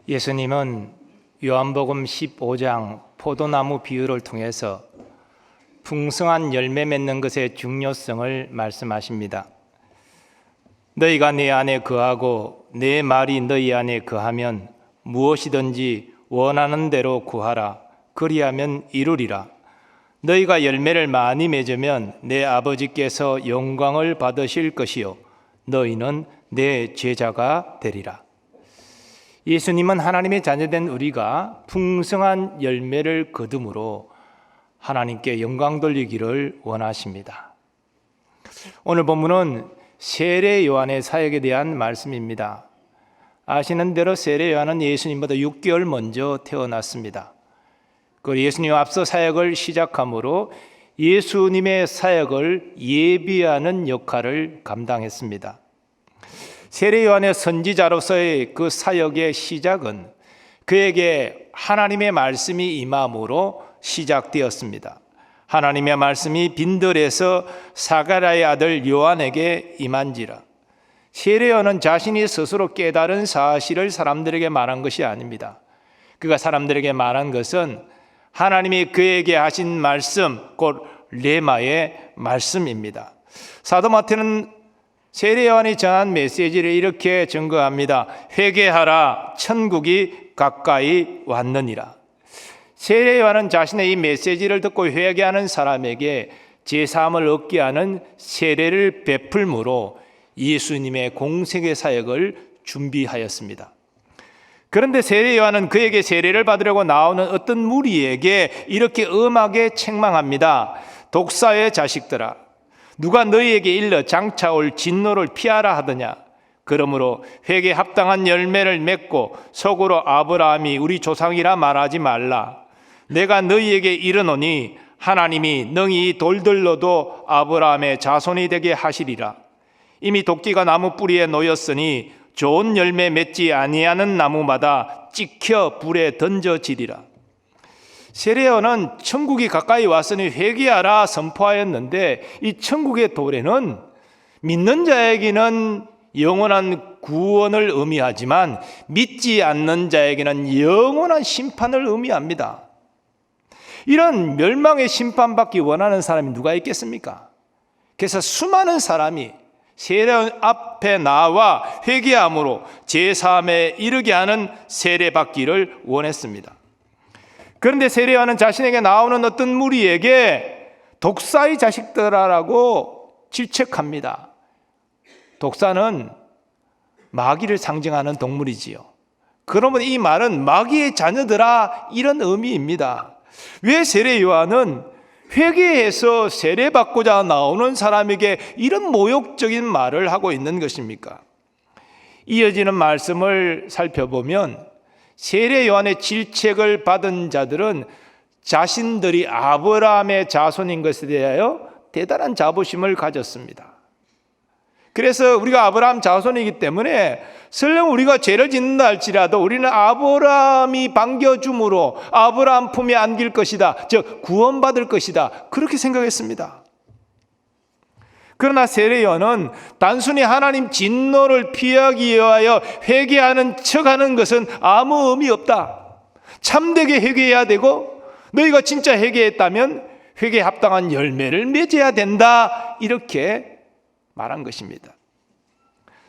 예수님은 요한복음 15장 포도나무 비유를 통해서 풍성한 열매 맺는 것의 중요성을 말씀하십니다. 너희가 내 안에 거하고 내 말이 너희 안에 거하면 무엇이든지 원하는 대로 구하라. 그리하면 이루리라. 너희가 열매를 많이 맺으면 내 아버지께서 영광을 받으실 것이요 너희는 내 제자가 되리라. 예수님은 하나님의 자녀된 우리가 풍성한 열매를 거둠으로 하나님께 영광 돌리기를 원하십니다. 오늘 본문은 세례 요한의 사역에 대한 말씀입니다. 아시는 대로 세례 요한은 예수님보다 6개월 먼저 태어났습니다. 그 예수님 앞서 사역을 시작함으로 예수님의 사역을 예비하는 역할을 감당했습니다. 세례 요한의 선지자로서의 그 사역의 시작은 그에게 하나님의 말씀이 임함으로 시작되었습니다. 하나님의 말씀이 빈들에서 사가랴의 아들 요한에게 임한지라. 세례 요한은 자신이 스스로 깨달은 사실을 사람들에게 말한 것이 아닙니다. 그가 사람들에게 말한 것은 하나님이 그에게 하신 말씀, 곧 레마의 말씀입니다. 사도 마태는 세례 요한이 전한 메시지를 이렇게 증거합니다. 회개하라, 천국이 가까이 왔느니라. 세례 요한은 자신의 이 메시지를 듣고 회개하는 사람에게 제사함을 얻게 하는 세례를 베풀므로 예수님의 공생의 사역을 준비하였습니다. 그런데 세례 요한은 그에게 세례를 받으려고 나오는 어떤 무리에게 이렇게 엄하게 책망합니다. 독사의 자식들아, 누가 너희에게 일러 장차 올 진노를 피하라 하더냐. 그러므로 회개에 합당한 열매를 맺고 속으로 아브라함이 우리 조상이라 말하지 말라. 내가 너희에게 이르노니 하나님이 능히 돌들로도 아브라함의 자손이 되게 하시리라. 이미 도끼가 나무 뿌리에 놓였으니 좋은 열매 맺지 아니하는 나무마다 찍혀 불에 던져지리라. 세례 요한은 천국이 가까이 왔으니 회개하라 선포하였는데 이 천국의 도래는 믿는 자에게는 영원한 구원을 의미하지만 믿지 않는 자에게는 영원한 심판을 의미합니다. 이런 멸망의 심판받기 원하는 사람이 누가 있겠습니까? 그래서 수많은 사람이 세례 앞에 나와 회개함으로 제사함에 이르게 하는 세례받기를 원했습니다. 그런데 세례 요한은 자신에게 나오는 어떤 무리에게 독사의 자식들아라고 질책합니다. 독사는 마귀를 상징하는 동물이지요. 그러면 이 말은 마귀의 자녀들아 이런 의미입니다. 왜 세례 요한은 회개해서 세례받고자 나오는 사람에게 이런 모욕적인 말을 하고 있는 것입니까? 이어지는 말씀을 살펴보면 세례 요한의 질책을 받은 자들은 자신들이 아브라함의 자손인 것에 대하여 대단한 자부심을 가졌습니다. 그래서 우리가 아브라함 자손이기 때문에 설령 우리가 죄를 짓는다 할지라도 우리는 아브라함이 반겨줌으로 아브라함 품에 안길 것이다, 즉 구원받을 것이다, 그렇게 생각했습니다. 그러나 세례 요한은 단순히 하나님 진노를 피하기 위하여 회개하는 척하는 것은 아무 의미 없다. 참되게 회개해야 되고 너희가 진짜 회개했다면 회개에 합당한 열매를 맺어야 된다, 이렇게 말한 것입니다.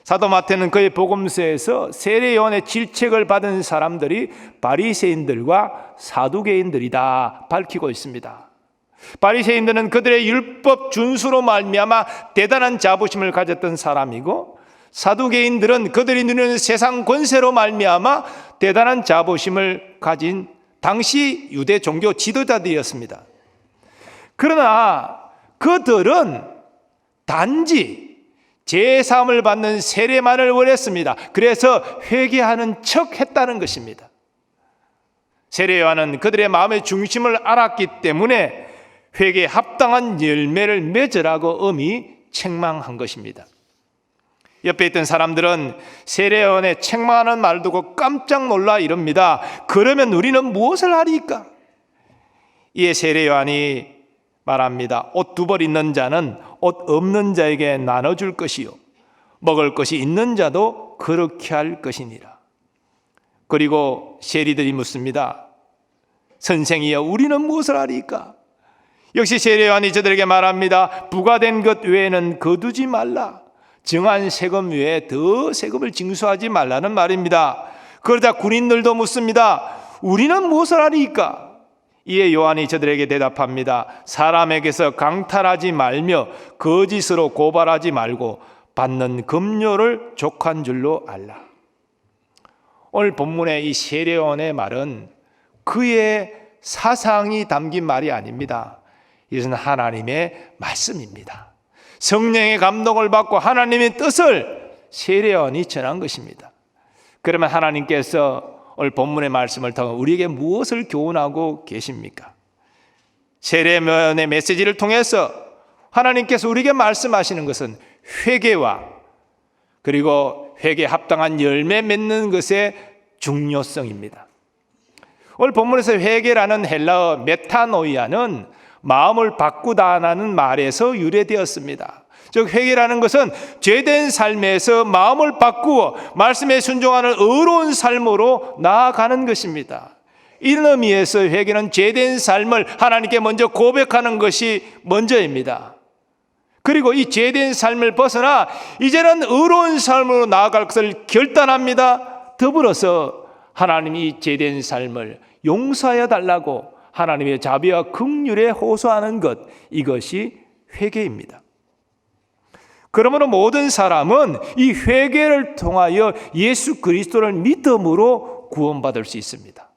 사도 마태는 그의 복음서에서 세례 요한의 질책을 받은 사람들이 바리새인들과 사두개인들이다 밝히고 있습니다. 바리새인들은 그들의 율법 준수로 말미암아 대단한 자부심을 가졌던 사람이고, 사두개인들은 그들이 누리는 세상 권세로 말미암아 대단한 자부심을 가진 당시 유대 종교 지도자들이었습니다. 그러나 그들은 단지 제사함을 받는 세례만을 원했습니다. 그래서 회개하는 척 했다는 것입니다. 세례 요한은 그들의 마음의 중심을 알았기 때문에 회개에 합당한 열매를 맺으라고 엄히 책망한 것입니다. 옆에 있던 사람들은 세례 요한의 책망하는 말을 듣고 깜짝 놀라 이럽니다. 그러면 우리는 무엇을 하리까? 이에 세례 요한이 말합니다. 옷 두 벌 있는 자는 옷 없는 자에게 나눠줄 것이요 먹을 것이 있는 자도 그렇게 할 것이니라. 그리고 세리들이 묻습니다. 선생이여, 우리는 무엇을 하리까? 역시 세례 요한이 저들에게 말합니다. 부과된 것 외에는 거두지 말라. 정한 세금 외에 더 세금을 징수하지 말라는 말입니다. 그러자 군인들도 묻습니다. 우리는 무엇을 하리까? 이에 요한이 저들에게 대답합니다. 사람에게서 강탈하지 말며 거짓으로 고발하지 말고 받는 급료를 족한 줄로 알라. 오늘 본문의 이 세례 요한의 말은 그의 사상이 담긴 말이 아닙니다. 이것은 하나님의 말씀입니다. 성령의 감동을 받고 하나님의 뜻을 세례 요한이 전한 것입니다. 그러면 하나님께서 오늘 본문의 말씀을 통해 우리에게 무엇을 교훈하고 계십니까? 세례 요한의 메시지를 통해서 하나님께서 우리에게 말씀하시는 것은 회개와 그리고 회개에 합당한 열매 맺는 것의 중요성입니다. 오늘 본문에서 회개라는 헬라어 메타노이아는 마음을 바꾸다라는 말에서 유래되었습니다. 즉 회개라는 것은 죄된 삶에서 마음을 바꾸어 말씀에 순종하는 의로운 삶으로 나아가는 것입니다. 이런 의미에서 회개는 죄된 삶을 하나님께 먼저 고백하는 것이 먼저입니다. 그리고 이 죄된 삶을 벗어나 이제는 의로운 삶으로 나아갈 것을 결단합니다. 더불어서 하나님이 이 죄된 삶을 용서하여 달라고 하나님의 자비와 긍휼에 호소하는 것, 이것이 회개입니다. 그러므로 모든 사람은 이 회개를 통하여 예수 그리스도를 믿음으로 구원받을 수 있습니다.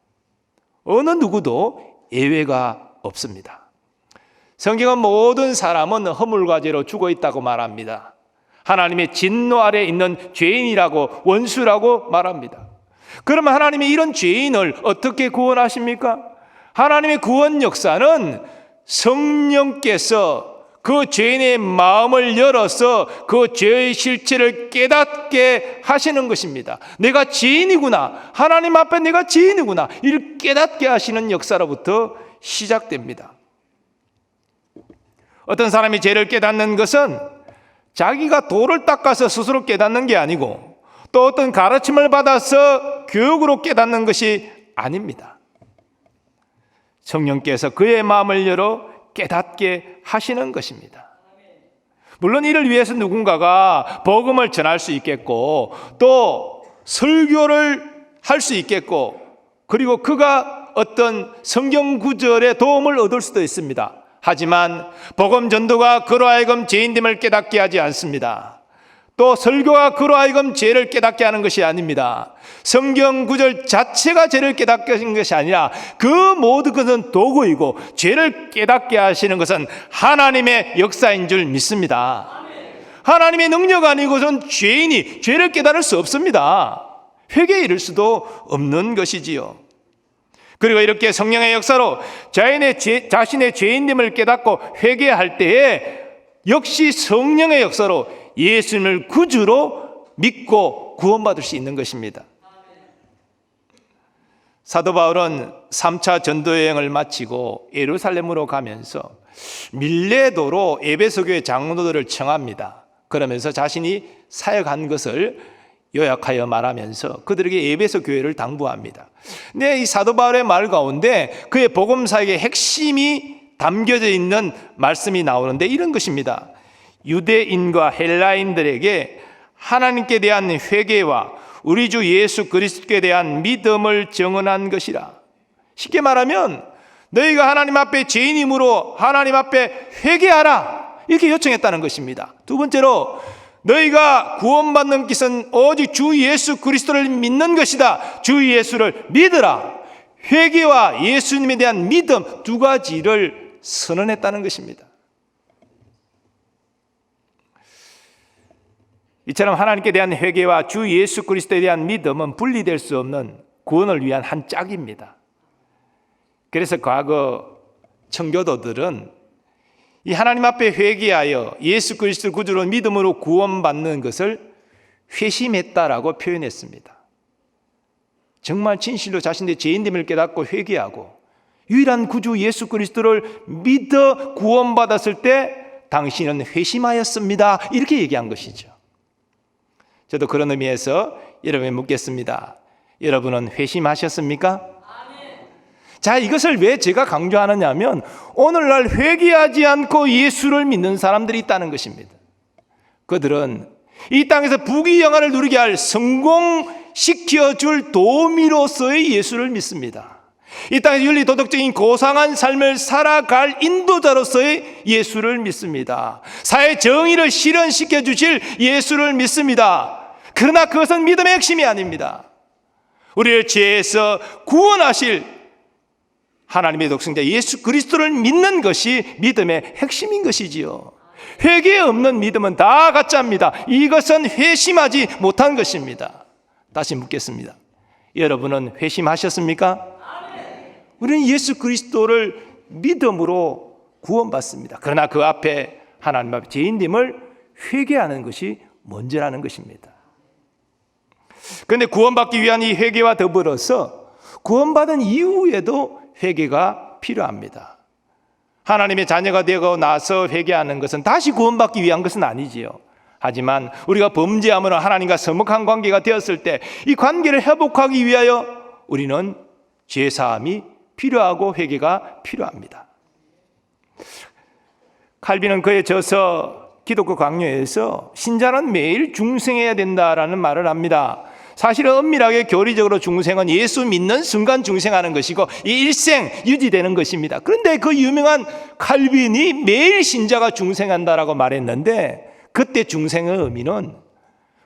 어느 누구도 예외가 없습니다. 성경은 모든 사람은 허물과 죄로 죽어 있다고 말합니다. 하나님의 진노 아래 있는 죄인이라고, 원수라고 말합니다. 그러면 하나님이 이런 죄인을 어떻게 구원하십니까? 하나님의 구원 역사는 성령께서 그 죄인의 마음을 열어서 그 죄의 실체를 깨닫게 하시는 것입니다. 내가 죄인이구나, 하나님 앞에 내가 죄인이구나, 이를 깨닫게 하시는 역사로부터 시작됩니다. 어떤 사람이 죄를 깨닫는 것은 자기가 돌을 닦아서 스스로 깨닫는 게 아니고, 또 어떤 가르침을 받아서 교육으로 깨닫는 것이 아닙니다. 성령께서 그의 마음을 열어 깨닫게 하시는 것입니다. 물론 이를 위해서 누군가가 복음을 전할 수 있겠고, 또 설교를 할 수 있겠고, 그리고 그가 어떤 성경 구절의 도움을 얻을 수도 있습니다. 하지만 복음 전도가 그로 하여금 죄인됨을 깨닫게 하지 않습니다. 또 설교가 그로 하여금 죄를 깨닫게 하는 것이 아닙니다. 성경 구절 자체가 죄를 깨닫게 하시는 것이 아니라 그 모든 것은 도구이고, 죄를 깨닫게 하시는 것은 하나님의 역사인 줄 믿습니다. 하나님의 능력 아니고선 죄인이 죄를 깨달을 수 없습니다. 회개에 이를 수도 없는 것이지요. 그리고 이렇게 성령의 역사로 자신의 죄인됨을 깨닫고 회개할 때에 역시 성령의 역사로 예수님을 구주로 믿고 구원받을 수 있는 것입니다. 사도 바울은 3차 전도여행을 마치고 예루살렘으로 가면서 밀레도로 에베소 교회 장로들을 청합니다. 그러면서 자신이 사역한 것을 요약하여 말하면서 그들에게 에베소 교회를 당부합니다. 근데 이 사도 바울의 말 가운데 그의 복음 사역의 핵심이 담겨져 있는 말씀이 나오는데 이런 것입니다. 유대인과 헬라인들에게 하나님께 대한 회개와 우리 주 예수 그리스도에 대한 믿음을 증언한 것이라. 쉽게 말하면 너희가 하나님 앞에 죄인이므로 하나님 앞에 회개하라, 이렇게 요청했다는 것입니다. 두 번째로 너희가 구원받는 것은 오직 주 예수 그리스도를 믿는 것이다. 주 예수를 믿으라. 회개와 예수님에 대한 믿음, 두 가지를 선언했다는 것입니다. 이처럼 하나님께 대한 회개와 주 예수 그리스도에 대한 믿음은 분리될 수 없는 구원을 위한 한 짝입니다. 그래서 과거 청교도들은 이 하나님 앞에 회개하여 예수 그리스도 구주로 믿음으로 구원받는 것을 회심했다라고 표현했습니다. 정말 진실로 자신의 죄인됨을 깨닫고 회개하고 유일한 구주 예수 그리스도를 믿어 구원받았을 때 당신은 회심하였습니다, 이렇게 얘기한 것이죠. 저도 그런 의미에서 여러분에게 묻겠습니다. 여러분은 회심하셨습니까? 자, 이것을 왜 제가 강조하느냐 하면 오늘날 회개하지 않고 예수를 믿는 사람들이 있다는 것입니다. 그들은 이 땅에서 부귀영화를 누리게 할 성공시켜줄 도우미로서의 예수를 믿습니다. 이 땅에서 윤리도덕적인 고상한 삶을 살아갈 인도자로서의 예수를 믿습니다. 사회 정의를 실현시켜 주실 예수를 믿습니다. 그러나 그것은 믿음의 핵심이 아닙니다. 우리를 죄에서 구원하실 하나님의 독생자 예수 그리스도를 믿는 것이 믿음의 핵심인 것이지요. 회개 없는 믿음은 다 가짜입니다. 이것은 회심하지 못한 것입니다. 다시 묻겠습니다. 여러분은 회심하셨습니까? 우리는 예수 그리스도를 믿음으로 구원받습니다. 그러나 그 앞에 하나님 앞에 죄인됨을 회개하는 것이 먼저라는 것입니다. 그런데 구원받기 위한 이 회개와 더불어서 구원받은 이후에도 회개가 필요합니다. 하나님의 자녀가 되고 나서 회개하는 것은 다시 구원받기 위한 것은 아니지요. 하지만 우리가 범죄함으로 하나님과 서먹한 관계가 되었을 때 이 관계를 회복하기 위하여 우리는 죄사함이 필요하고 회개가 필요합니다. 칼빈은 그의 저서 기독교 강요에서 신자는 매일 중생해야 된다라는 말을 합니다. 사실은 엄밀하게 교리적으로 중생은 예수 믿는 순간 중생하는 것이고 이 일생 유지되는 것입니다. 그런데 그 유명한 칼빈이 매일 신자가 중생한다라고 말했는데 그때 중생의 의미는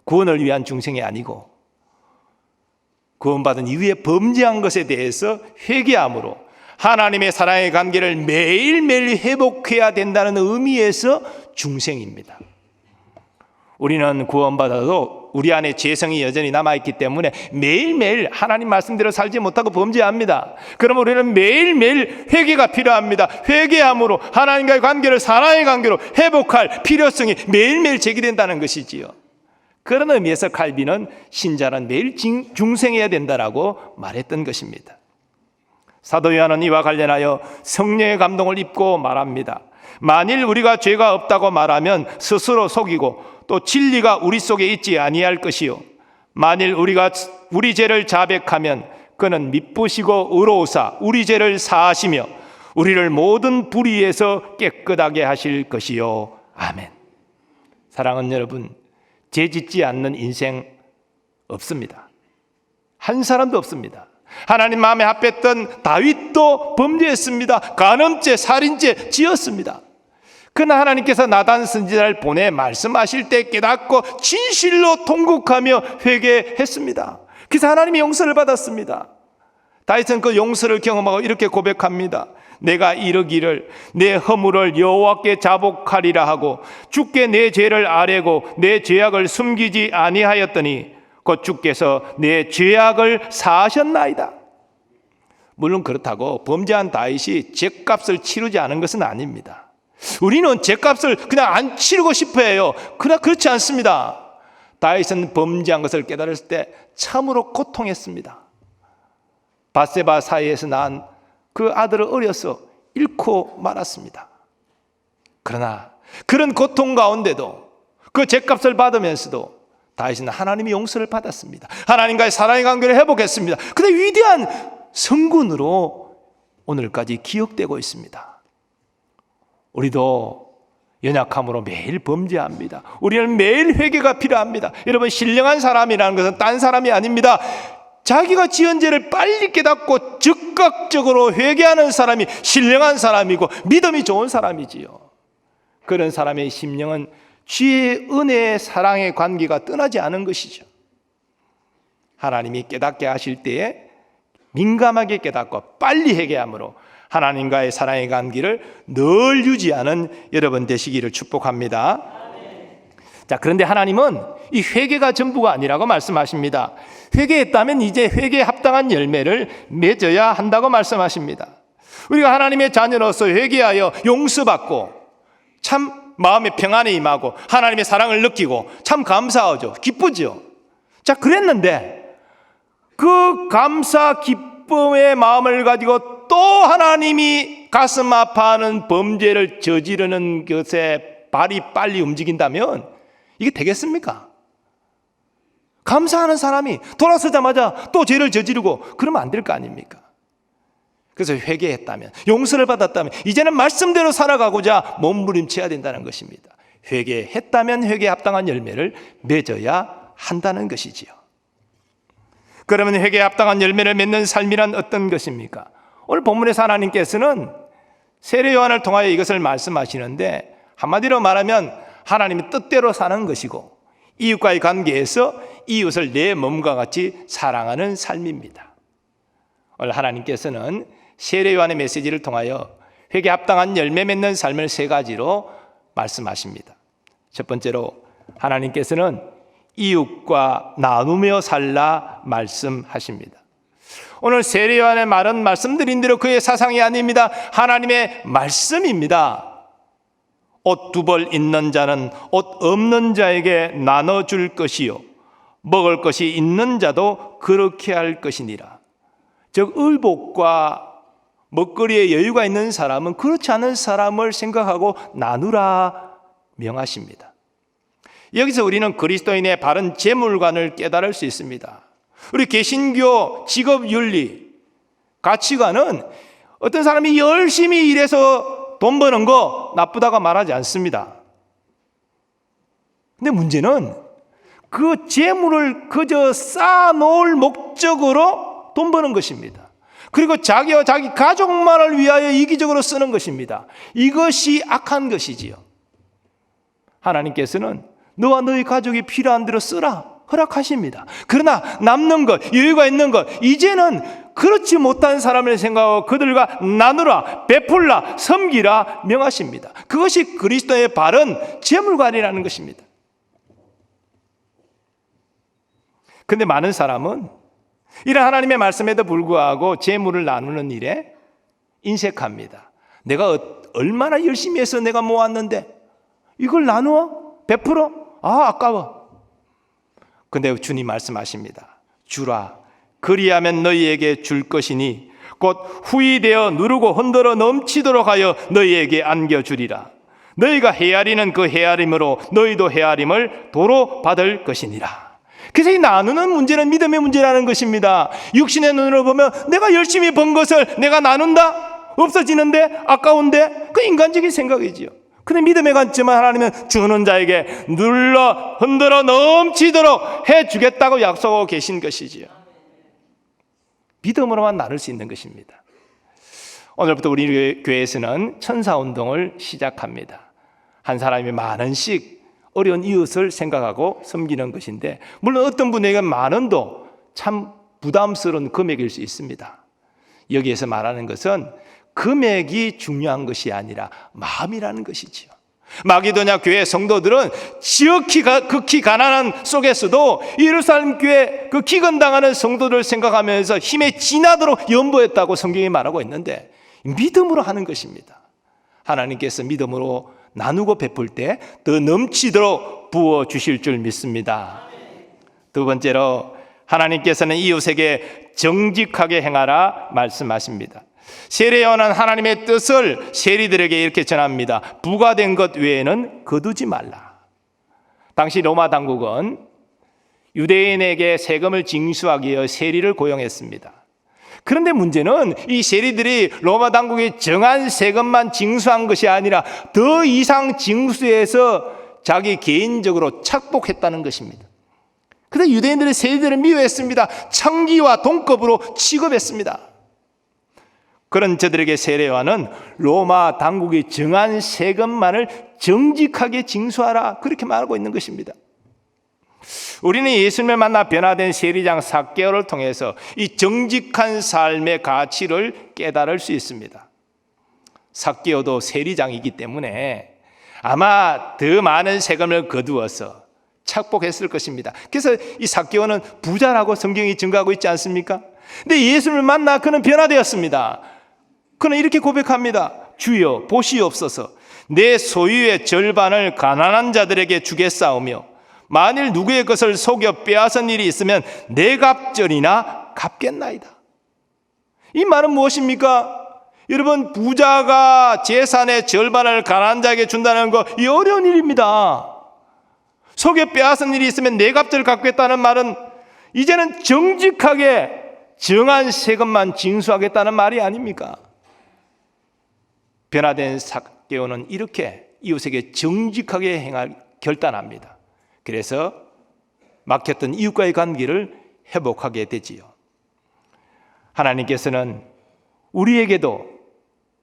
구원을 위한 중생이 아니고 구원받은 이후에 범죄한 것에 대해서 회개함으로 하나님의 사랑의 관계를 매일매일 회복해야 된다는 의미에서 중생입니다. 우리는 구원받아도 우리 안에 죄성이 여전히 남아있기 때문에 매일매일 하나님 말씀대로 살지 못하고 범죄합니다. 그럼 우리는 매일매일 회개가 필요합니다. 회개함으로 하나님과의 관계를 사랑의 관계로 회복할 필요성이 매일매일 제기된다는 것이지요. 그런 의미에서 칼빈은 신자는 매일 중생해야 된다라고 말했던 것입니다. 사도 요한은 이와 관련하여 성령의 감동을 입고 말합니다. 만일 우리가 죄가 없다고 말하면 스스로 속이고 또 진리가 우리 속에 있지 아니할 것이요 만일 우리가 우리 죄를 자백하면 그는 미쁘시고 의로우사 우리 죄를 사하시며 우리를 모든 불의에서 깨끗하게 하실 것이요 아멘. 사랑하는 여러분, 죄 짓지 않는 인생 없습니다. 한 사람도 없습니다. 하나님 마음에 합했던 다윗도 범죄했습니다. 간음죄, 살인죄 지었습니다. 그러나 하나님께서 나단 선지자를 보내 말씀하실 때 깨닫고 진실로 통곡하며 회개했습니다. 그래서 하나님의 용서를 받았습니다. 다윗은 그 용서를 경험하고 이렇게 고백합니다. 내가 이르기를 내 허물을 여호와께 자복하리라 하고 주께 내 죄를 아뢰고 내 죄악을 숨기지 아니하였더니 곧 주께서 내 죄악을 사하셨나이다. 물론 그렇다고 범죄한 다윗이 죄값을 치르지 않은 것은 아닙니다. 우리는 죄값을 그냥 안 치르고 싶어 해요. 그러나 그렇지 않습니다. 다윗은 범죄한 것을 깨달았을 때 참으로 고통했습니다. 밧세바 사이에서 낳은 그 아들을 어려서 잃고 말았습니다. 그러나 그런 고통 가운데도 그 죄값을 받으면서도 다윗은 하나님의 용서를 받았습니다. 하나님과의 사랑의 관계를 회복했습니다. 그런데 위대한 성군으로 오늘까지 기억되고 있습니다. 우리도 연약함으로 매일 범죄합니다. 우리는 매일 회개가 필요합니다. 여러분, 신령한 사람이라는 것은 딴 사람이 아닙니다. 자기가 지은 죄를 빨리 깨닫고 즉각적으로 회개하는 사람이 신령한 사람이고 믿음이 좋은 사람이지요. 그런 사람의 심령은 주의 은혜의 사랑의 관계가 떠나지 않은 것이죠. 하나님이 깨닫게 하실 때에 민감하게 깨닫고 빨리 회개함으로 하나님과의 사랑의 관계를 늘 유지하는 여러분 되시기를 축복합니다. 자, 그런데 하나님은 이 회개가 전부가 아니라고 말씀하십니다. 회개했다면 이제 회개에 합당한 열매를 맺어야 한다고 말씀하십니다. 우리가 하나님의 자녀로서 회개하여 용서받고 참 마음의 평안이 임하고 하나님의 사랑을 느끼고 참 감사하죠. 기쁘죠. 자, 그랬는데 그 감사 기쁨의 마음을 가지고 또 하나님이 가슴 아파하는 범죄를 저지르는 것에 발이 빨리 움직인다면 이게 되겠습니까? 감사하는 사람이 돌아서자마자 또 죄를 저지르고 그러면 안 될 거 아닙니까? 그래서 회개했다면, 용서를 받았다면 이제는 말씀대로 살아가고자 몸부림쳐야 된다는 것입니다. 회개했다면 회개에 합당한 열매를 맺어야 한다는 것이지요. 그러면 회개에 합당한 열매를 맺는 삶이란 어떤 것입니까? 오늘 본문에서 하나님께서는 세례 요한을 통하여 이것을 말씀하시는데, 한마디로 말하면 하나님의 뜻대로 사는 것이고 이웃과의 관계에서 이웃을 내 몸과 같이 사랑하는 삶입니다. 오늘 하나님께서는 세례 요한의 메시지를 통하여 회개에 합당한 열매 맺는 삶을 세 가지로 말씀하십니다. 첫 번째로 하나님께서는 이웃과 나누며 살라 말씀하십니다. 오늘 세례 요한의 말은 말씀드린 대로 그의 사상이 아닙니다. 하나님의 말씀입니다. 옷 두 벌 있는 자는 옷 없는 자에게 나눠줄 것이요 먹을 것이 있는 자도 그렇게 할 것이니라. 즉 의복과 먹거리에 여유가 있는 사람은 그렇지 않은 사람을 생각하고 나누라 명하십니다. 여기서 우리는 그리스도인의 바른 재물관을 깨달을 수 있습니다. 우리 개신교 직업윤리 가치관은 어떤 사람이 열심히 일해서 돈 버는 거 나쁘다고 말하지 않습니다. 근데 문제는 그 재물을 그저 쌓아놓을 목적으로 돈 버는 것입니다. 그리고 자기와 자기 가족만을 위하여 이기적으로 쓰는 것입니다. 이것이 악한 것이지요. 하나님께서는 너와 너희 가족이 필요한 대로 쓰라 허락하십니다. 그러나 남는 것, 여유가 있는 것, 이제는 그렇지 못한 사람을 생각하고 그들과 나누라, 베풀라, 섬기라 명하십니다. 그것이 그리스도의 바른 재물관이라는 것입니다. 그런데 많은 사람은 이런 하나님의 말씀에도 불구하고 재물을 나누는 일에 인색합니다. 내가 얼마나 열심히 해서 내가 모았는데 이걸 나누어? 베풀어? 아까워. 근데 주님 말씀하십니다. 주라, 그리하면 너희에게 줄 것이니 곧 후이되어 누르고 흔들어 넘치도록 하여 너희에게 안겨주리라. 너희가 헤아리는 그 헤아림으로 너희도 헤아림을 도로 받을 것이니라. 그래서 이 나누는 문제는 믿음의 문제라는 것입니다. 육신의 눈으로 보면 내가 열심히 번 것을 내가 나눈다? 없어지는데? 아까운데? 그 인간적인 생각이지요. 근데 믿음의 관점은 하나님은 주는 자에게 눌러 흔들어 넘치도록 해주겠다고 약속하고 계신 것이지요. 믿음으로만 나눌 수 있는 것입니다. 오늘부터 우리 교회에서는 천사운동을 시작합니다. 한 사람이 만 원씩 어려운 이웃을 생각하고 섬기는 것인데, 물론 어떤 분에게 만 원도 참 부담스러운 금액일 수 있습니다. 여기에서 말하는 것은 금액이 중요한 것이 아니라 마음이라는 것이지요. 마게도냐 교회 성도들은 지극히 극히 가난한 속에서도 예루살렘 교회 그 기근당하는 성도들을 생각하면서 힘에 지나도록 연보했다고 성경이 말하고 있는데, 믿음으로 하는 것입니다. 하나님께서 믿음으로 나누고 베풀 때 더 넘치도록 부어주실 줄 믿습니다. 두 번째로 하나님께서는 이웃에게 정직하게 행하라 말씀하십니다. 세례 요한은 하나님의 뜻을 세리들에게 이렇게 전합니다. 부과된 것 외에는 거두지 말라. 당시 로마 당국은 유대인에게 세금을 징수하기 위해 세리를 고용했습니다. 그런데 문제는 이 세리들이 로마 당국이 정한 세금만 징수한 것이 아니라 더 이상 징수해서 자기 개인적으로 착복했다는 것입니다. 그래서 유대인들의 세리들을 미워했습니다. 청기와 동급으로 취급했습니다. 그런 저들에게 세례 요한은 로마 당국이 정한 세금만을 정직하게 징수하라 그렇게 말하고 있는 것입니다. 우리는 예수님을 만나 변화된 세리장 삭개오를 통해서 이 정직한 삶의 가치를 깨달을 수 있습니다. 삭개오도 세리장이기 때문에 아마 더 많은 세금을 거두어서 착복했을 것입니다. 그래서 이 삭개오는 부자라고 성경이 증거하고 있지 않습니까? 근데 예수님을 만나 그는 변화되었습니다. 그는 이렇게 고백합니다. 주여 보시옵소서, 내 소유의 절반을 가난한 자들에게 주겠사오며 만일 누구의 것을 속여 빼앗은 일이 있으면 내 갑절이나 갚겠나이다. 이 말은 무엇입니까? 여러분, 부자가 재산의 절반을 가난한 자에게 준다는 거, 이 어려운 일입니다. 속여 빼앗은 일이 있으면 내 갑절을 갚겠다는 말은 이제는 정직하게 정한 세금만 징수하겠다는 말이 아닙니까? 변화된 삭개오는 이렇게 이웃에게 정직하게 행할 결단합니다. 그래서 막혔던 이웃과의 관계를 회복하게 되지요. 하나님께서는 우리에게도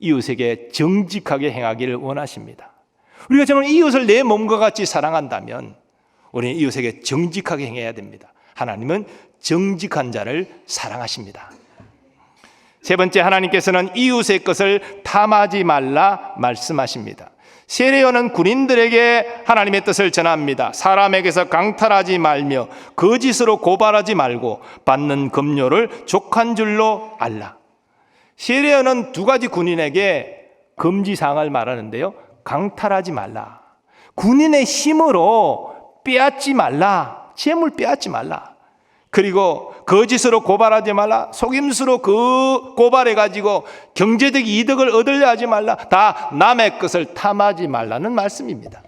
이웃에게 정직하게 행하기를 원하십니다. 우리가 정말 이웃을 내 몸과 같이 사랑한다면 우리는 이웃에게 정직하게 행해야 됩니다. 하나님은 정직한 자를 사랑하십니다. 세 번째, 하나님께서는 이웃의 것을 탐하지 말라 말씀하십니다. 세례요한은 군인들에게 하나님의 뜻을 전합니다. 사람에게서 강탈하지 말며 거짓으로 고발하지 말고 받는 급료를 족한 줄로 알라. 세례요한은 두 가지 군인에게 금지사항을 말하는데요. 강탈하지 말라, 군인의 힘으로 빼앗지 말라, 재물 빼앗지 말라, 그리고 거짓으로 고발하지 말라, 속임수로 그 고발해가지고 경제적 이득을 얻으려 하지 말라, 다 남의 것을 탐하지 말라는 말씀입니다.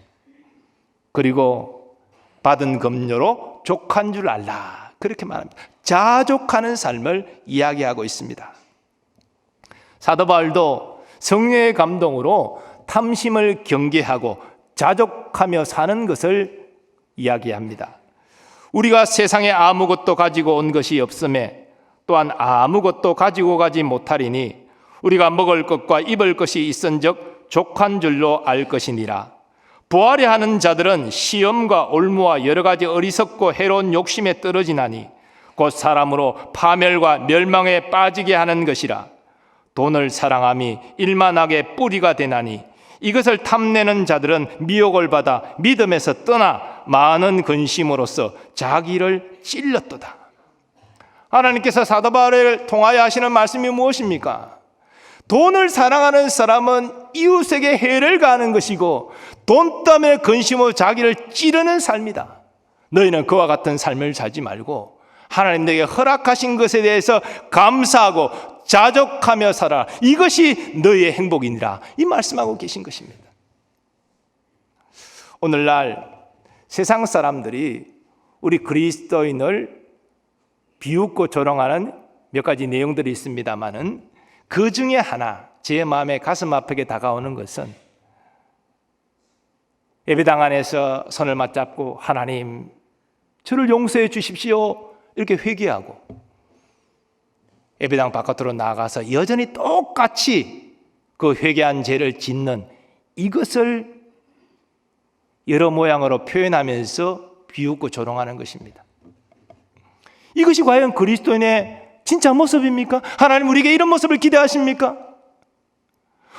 그리고 받은 급료로 족한 줄 알라, 그렇게 말합니다. 자족하는 삶을 이야기하고 있습니다. 사도 바울도 성령의 감동으로 탐심을 경계하고 자족하며 사는 것을 이야기합니다. 우리가 세상에 아무것도 가지고 온 것이 없음에 또한 아무것도 가지고 가지 못하리니 우리가 먹을 것과 입을 것이 있은즉 족한 줄로 알 것이니라. 부하려 하는 자들은 시험과 올무와 여러 가지 어리석고 해로운 욕심에 떨어지나니 곧 사람으로 파멸과 멸망에 빠지게 하는 것이라. 돈을 사랑함이 일만하게 뿌리가 되나니 이것을 탐내는 자들은 미혹을 받아 믿음에서 떠나 많은 근심으로써 자기를 찔렀도다. 하나님께서 사도 바울을 통하여 하시는 말씀이 무엇입니까? 돈을 사랑하는 사람은 이웃에게 해를 가하는 것이고 돈 때문에 근심으로 자기를 찌르는 삶이다. 너희는 그와 같은 삶을 살지 말고 하나님 내게 허락하신 것에 대해서 감사하고 자족하며 살아. 이것이 너희의 행복이니라. 이 말씀하고 계신 것입니다. 오늘날 세상 사람들이 우리 그리스도인을 비웃고 조롱하는 몇 가지 내용들이 있습니다만은 그 중에 하나, 제 마음에 가슴 아프게 다가오는 것은 예배당 안에서 손을 맞잡고 하나님 저를 용서해 주십시오 이렇게 회개하고 예배당 바깥으로 나가서 여전히 똑같이 그 회개한 죄를 짓는 이것을 여러 모양으로 표현하면서 비웃고 조롱하는 것입니다. 이것이 과연 그리스도인의 진짜 모습입니까? 하나님 우리에게 이런 모습을 기대하십니까?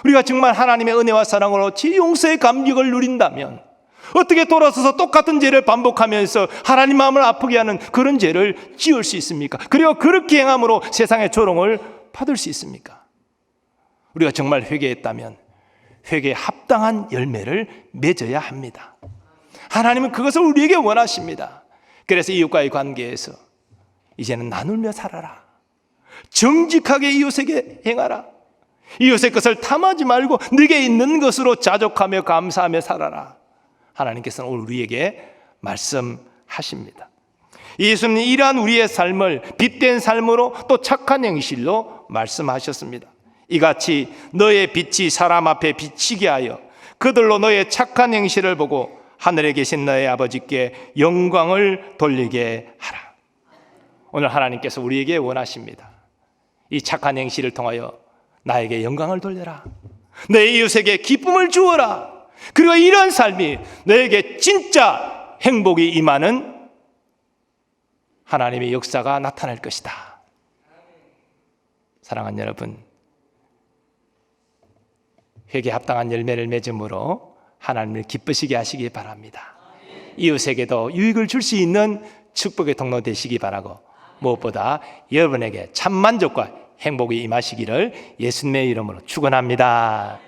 우리가 정말 하나님의 은혜와 사랑으로 제 용서의 감격을 누린다면 어떻게 돌아서서 똑같은 죄를 반복하면서 하나님 마음을 아프게 하는 그런 죄를 지을 수 있습니까? 그리고 그렇게 행함으로 세상의 조롱을 받을 수 있습니까? 우리가 정말 회개했다면 회개에 합당한 열매를 맺어야 합니다. 하나님은 그것을 우리에게 원하십니다. 그래서 이웃과의 관계에서 이제는 나누며 살아라. 정직하게 이웃에게 행하라. 이웃의 것을 탐하지 말고 네게 있는 것으로 자족하며 감사하며 살아라. 하나님께서는 오늘 우리에게 말씀하십니다. 예수님은 이러한 우리의 삶을 빛된 삶으로 또 착한 행실로 말씀하셨습니다. 이같이 너의 빛이 사람 앞에 비치게 하여 그들로 너의 착한 행실을 보고 하늘에 계신 너의 아버지께 영광을 돌리게 하라. 오늘 하나님께서 우리에게 원하십니다. 이 착한 행실을 통하여 나에게 영광을 돌려라. 내 이웃에게 기쁨을 주어라. 그리고 이런 삶이 너에게 진짜 행복이 임하는 하나님의 역사가 나타날 것이다. 사랑하는 여러분, 회개에 합당한 열매를 맺음으로 하나님을 기쁘시게 하시기 바랍니다. 이웃에게도 유익을 줄 수 있는 축복의 통로 되시기 바라고 무엇보다 여러분에게 참 만족과 행복이 임하시기를 예수님의 이름으로 축원합니다.